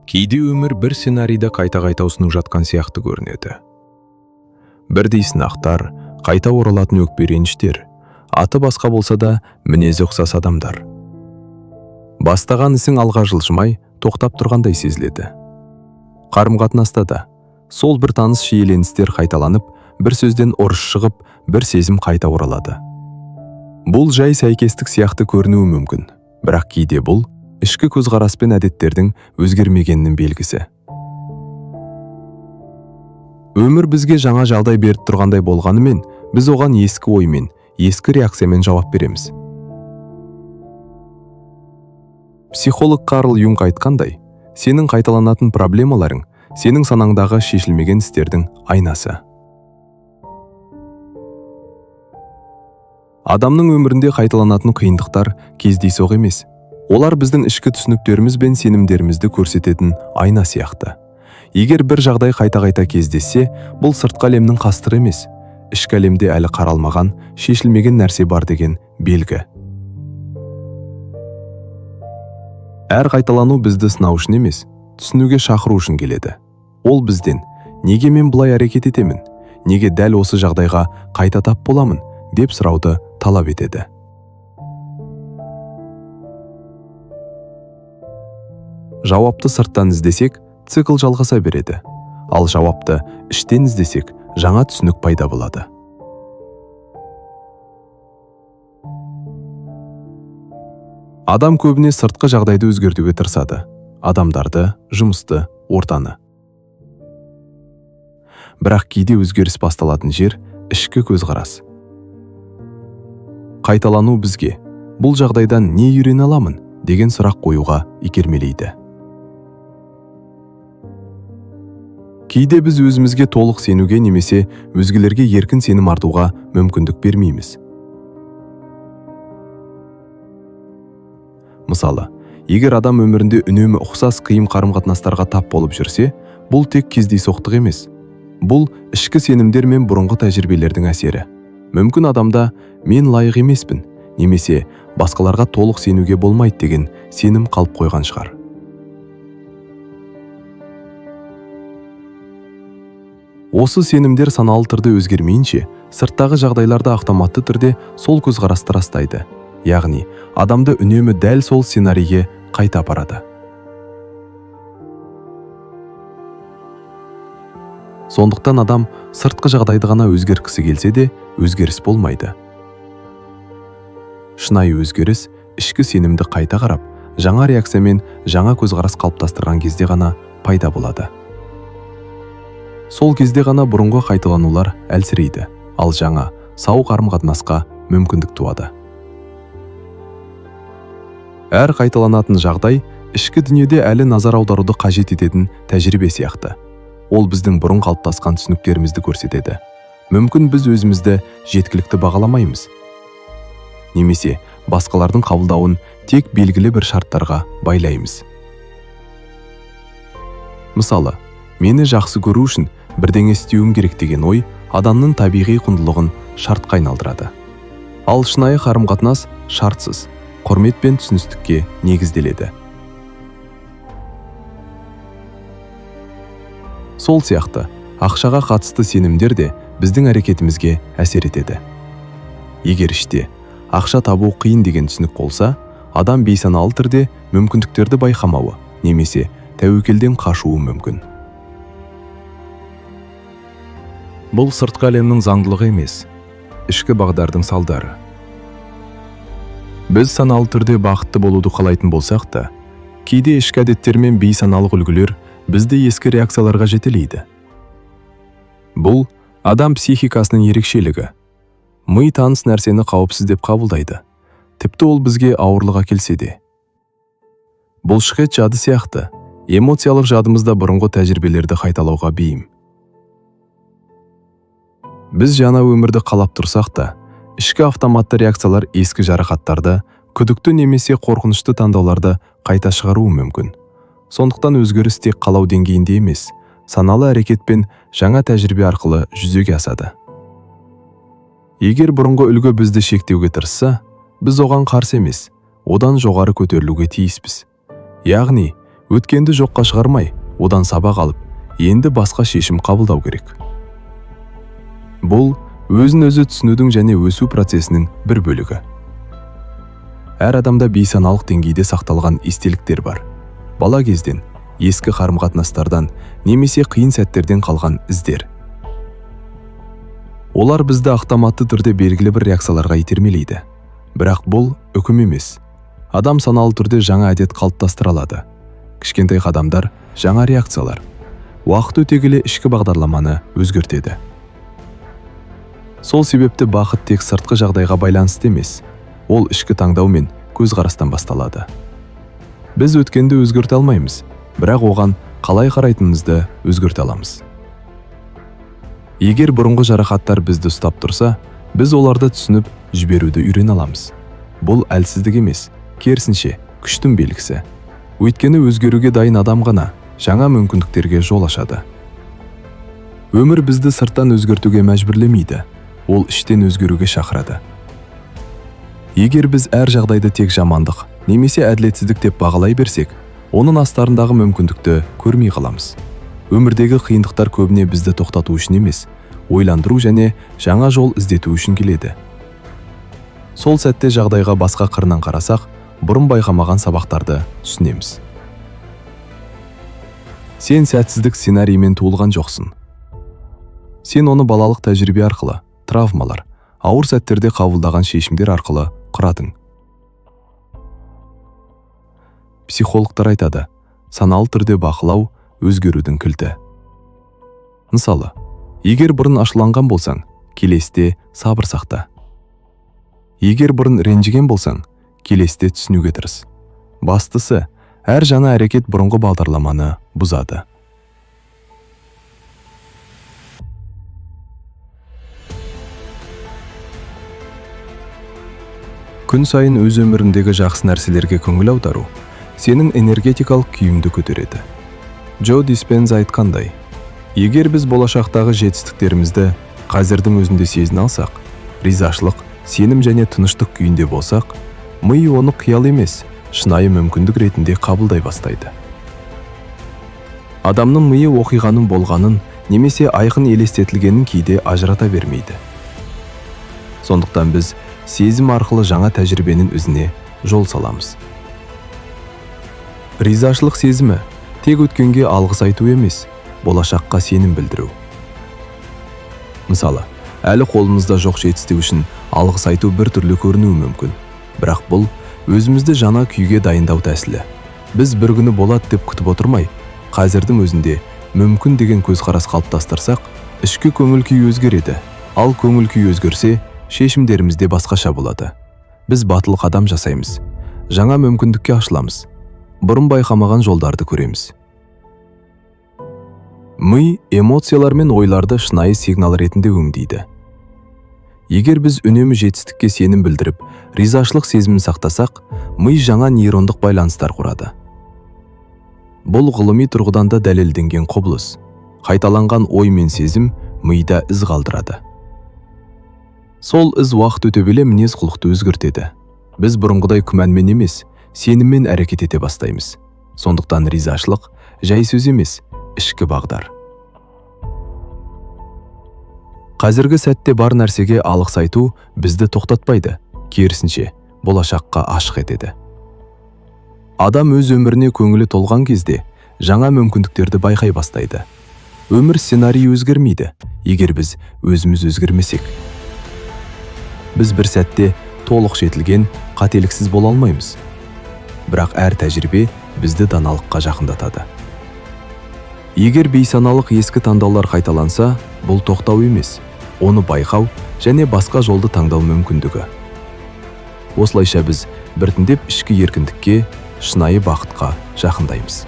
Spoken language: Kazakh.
Кейде өмір бір сценарийді қайта-қайта ұсынып жатқан сияқты көрінеді. Бірдей сынақтар, қайта оралатын өкпе-реніштер, аты басқа болса да мінезі ұқсас адамдар. Бастаған ісің алға жылжымай, тоқтап тұрғандай сезіледі. Қарым-қатынаста да сол бір таныс шиеленістер қайталанып, бір сөзден ұрыс шығып, бір сезім қайта оралады. Бұл жай сәйкестік сияқты көрінуі мүмкін, бірақ кейде бұл ішкі көзқарас пен әдеттердің өзгермегенінің белгісі. Өмір бізге жаңа жағдай беріп тұрғандай болғанымен, біз оған ескі оймен, ескі реакциямен жауап береміз. Психолог Карл Юнг айтқандай, сенің қайталанатын проблемаларың сенің санаңдағы шешілмеген істердің айнасы. Адамның өмірінде қайталанатын қиындықтар кездейсоқ емес. Олар біздің ішкі түсініктеріміз бен сенімдерімізді көрсететін айна сияқты. Егер бір жағдай қайта-қайта кездессе, бұл сыртқы әлемнің қастыры емес, ішкі әлемде әлі қаралмаған, шешілмеген нәрсе бар деген белгі. Әр қайталану бізді сынау үшін емес, түсінуге шақыру үшін келеді. Ол бізден, неге мен бұлай әрекет етемін, неге дәл осы жағдайға қайта тап боламын, деп сұрауды талап етеді. Жауапты сырттан іздесек, цикл жалғаса береді. Ал жауапты іштен іздесек, жаңа түсінік пайда болады. Адам көбіне сыртқы жағдайды өзгертуге тырысады. Адамдарды, жұмысты, ортаны. Бірақ кейде өзгеріс басталатын жер ішкі көзқарас. Қайталану бізге, бұл жағдайдан не үйрене аламын деген сұрақ қоюға итермелейді. Кейде біз өзімізге толық сенуге немесе өзгелерге еркін сенім артуға мүмкіндік бермейміз. Мысалы, егер адам өмірінде үнемі ұқсас қиын қарым-қатынастарға тап болып жүрсе, бұл тек кездейсоқтық емес. Бұл ішкі сенімдер мен бұрынғы тәжірибелердің әсері. Мүмкін адамда мен лайық емеспін, немесе басқаларға толық сенуге болмайды деген сенім қалып қойған шығар. Осы сенімдер саналы түрде өзгермейінше, сырттағы жағдайларда автоматты түрде сол көзқарасты растайды. Яғни, адамды үнемі дәл сол сценарийге қайта апарады. Сондықтан адам сыртқы жағдайды ғана өзгерткісі келсе де, өзгеріс болмайды. Шынайы өзгеріс ішкі сенімді қайта қарап, жаңа реакция мен жаңа көзқарас қалыптастырған кезде ғана пайда болады. Сол кезде ғана бұрынғы қайталанулар әлсірейді, ал жаңа, сау қарым-қатынасқа мүмкіндік туады. Әр қайталанатын жағдай ішкі дүниеде әлі назар аударуды қажет ететін тәжірибе сияқты. Ол біздің бұрын қалыптасқан түсініктерімізді көрсетеді. Мүмкін біз өзімізді жеткілікті бағаламаймыз. Немесе басқалардың қабылдауын тек белгілі бір шарттарға байлаймыз. Мысалы, мені жақсы көру үшін бірдеңе істеуім керек деген ой адамның табиғи құндылығын шартқа айналдырады. Ал шынайы қарым-қатынас шартсыз, құрмет пен түсіністікке негізделеді. Сол сияқты, ақшаға қатысты сенімдер де біздің әрекетімізге әсер етеді. Егер іште ақша табу қиын деген түсінік болса, адам бейсаналы түрде мүмкіндіктерді байқамауы, немесе тәуекелден қашуы мүмкін. Бұл сыртқы әлемнің заңдылығы емес, ішкі бағдардың салдары. Біз саналы түрде бақытты болуды қалайтын болсақ та, кейде ішкі әдеттер мен бейсаналық үлгілер бізді ескі реакцияларға жетелейді. Бұл адам психикасының ерекшелігі. Ми таныс нәрсені қауіпсіз деп қабылдайды. Тіпті ол бізге ауырлық әкелсе де. Бұлшықет жады сияқты, эмоциялық жадымызда бұрынғы тәжірибелерді қайталауға бейім. Біз жаңа өмірді қалап тұрсақ та, ішкі автоматты реакциялар ескі жарақаттарды, күдікті немесе қорқынышты таңдауларды қайта шығаруы мүмкін. Сондықтан өзгеріс тек қалау деңгейінде емес, саналы әрекетпен жаңа тәжірибе арқылы жүзеге асады. Егер бұрынғы үлгі бізді шектеуге тырысса, біз оған қарсы емес, одан жоғары көтерілуге тиіспіз. Яғни, Өткенді жоққа шығармай, одан сабақ алып, енді басқа шешім қабылдау керек. Бұл өзін өзі түсінудің және өсу процесінің бір бөлігі. Әр адамда бейсаналық деңгейде сақталған естеліктер бар. Бала кезден, ескі қарым-қатынастардан немесе қиын сәттерден қалған іздер. Олар бізді автоматты түрде белгілі бір реакцияларға итермелейді. Бірақ бұл үкім емес. Адам саналы түрде жаңа әдет қалыптастыра алады. Кішкентай қадамдар, жаңа реакциялар. Уақыт өте келе ішкі бағдарламаны өзгертеді. Сол себепті бақыт тек сыртқы жағдайға байланысты емес. Ол ішкі таңдау мен көзқарастан басталады. Біз өткенді өзгерте алмаймыз, бірақ оған қалай қарайтынымызды өзгерте аламыз. Егер бұрынғы жарақаттар бізді ұстап тұрса, біз оларды түсініп, жіберуді үйрене аламыз. Бұл әлсіздік емес, керісінше күштің белгісі. Өйткені өзгеруге дайын адам ғана жаңа мүмкіндіктерге жол ашады. Өмір бізді сырттан өзгертуге мәжбүрлемейді, ол іштен өзгеруге шақырады. Егер біз әр жағдайды тек жамандық немесе әділетсіздік деп бағалай берсек, оның астарындағы мүмкіндікті көрмей қаламыз. Өмірдегі қиындықтар көбіне бізді тоқтату үшін емес, ойландыру және жаңа жол іздету үшін келеді. Сол сәтте жағдайға басқа қырынан қарасақ, бұрын байқамаған сабақтарды түсінеміз. Сен сәтсіздік сценариймен туылған жоқсың. Сен оны балалық тәжірибе арқылы, травмалар, ауыр сәттерде қабылдаған шешімдер арқылы құрадың. Психологтар айтады, саналы түрде бақылау өзгерудің кілті. Мысалы, егер бұрын ашуланған болсаң, келесте сабыр сақта. Егер бұрын ренжіген болсаң, келесте түсінуге тырыс. Бастысы, әр жаңа әрекет бұрынғы бағдарламаны бұзады. Күн сайын өз өміріндегі жақсы нәрселерге көңіл аудару сенің энергетикалық күйіңді көтереді. Джо Диспенза айтқандай, егер біз болашақтағы жетістіктерімізді қазірдің өзінде сезіне алсақ, ризашылық, сенім және тыныштық күйінде болсақ, ми оны қиял емес, шынайы мүмкіндік ретінде қабылдай бастайды. Адамның миы оқиғаның болғанын немесе айқын елестетілгенін кейде ажырата бермейді. Сондықтан біз сезім арқылы жаңа тәжірибенің өзіне жол саламыз. Ризашылық сезімі тек өткенге алғыс айту емес, болашаққа сенім білдіру. Мысалы, әлі қолымызда жоқ жетістік үшін алғыс айту бір түрлі көрінуі мүмкін. Бірақ бұл өзімізді жаңа күйге дайындау тәсілі. Біз бір күні болады деп күтіп отырмай, қазірдің өзінде мүмкін деген көзқарас қалыптастырсақ, ішкі көңіл күй өзгереді. Ал көңіл күй өзгерсе, шешімдерімізде басқаша болады. Біз батыл қадам жасаймыз. Жаңа мүмкіндікке ашыламыз. Бұрын байқамаған жолдарды көреміз. Ми эмоциялар мен ойларды шынайы сигнал ретінде өңдейді. Егер біз үнемі жетістікке сенім білдіріп, ризашылық сезімін сақтасақ, ми жаңа нейрондық байланыстар құрады. Бұл ғылыми тұрғыдан да дәлелденген құбылыс. Қайталанған ой мен сезім мида із қалдырады. Сол із уақыт өте келе мінез-құлықты өзгертеді. Біз бұрынғыдай күмәнмен емес, сеніммен әрекет ете бастаймыз. Сондықтан ризашылық жай сөз емес, ішкі бағдар. Қазіргі сәтте бар нәрсеге алғыс айту бізді тоқтатпайды, керісінше болашаққа ашық етеді. Адам өз өміріне көңілі толған кезде жаңа мүмкіндіктерді байқай бастайды. Өмір сценарийі өзгермейді, егер біз өзіміз өзгермесек. Біз бір сәтте толық жетілген, қателіксіз бола алмаймыз. Бірақ әр тәжірибе бізді даналыққа жақындатады. Егер бейсаналық ескі таңдаулар қайталанса, бұл тоқтау емес, оны байқау және басқа жолды таңдау мүмкіндігі. Осылайша біз біртіндеп ішкі еркіндікке, шынайы бақытқа жақындаймыз.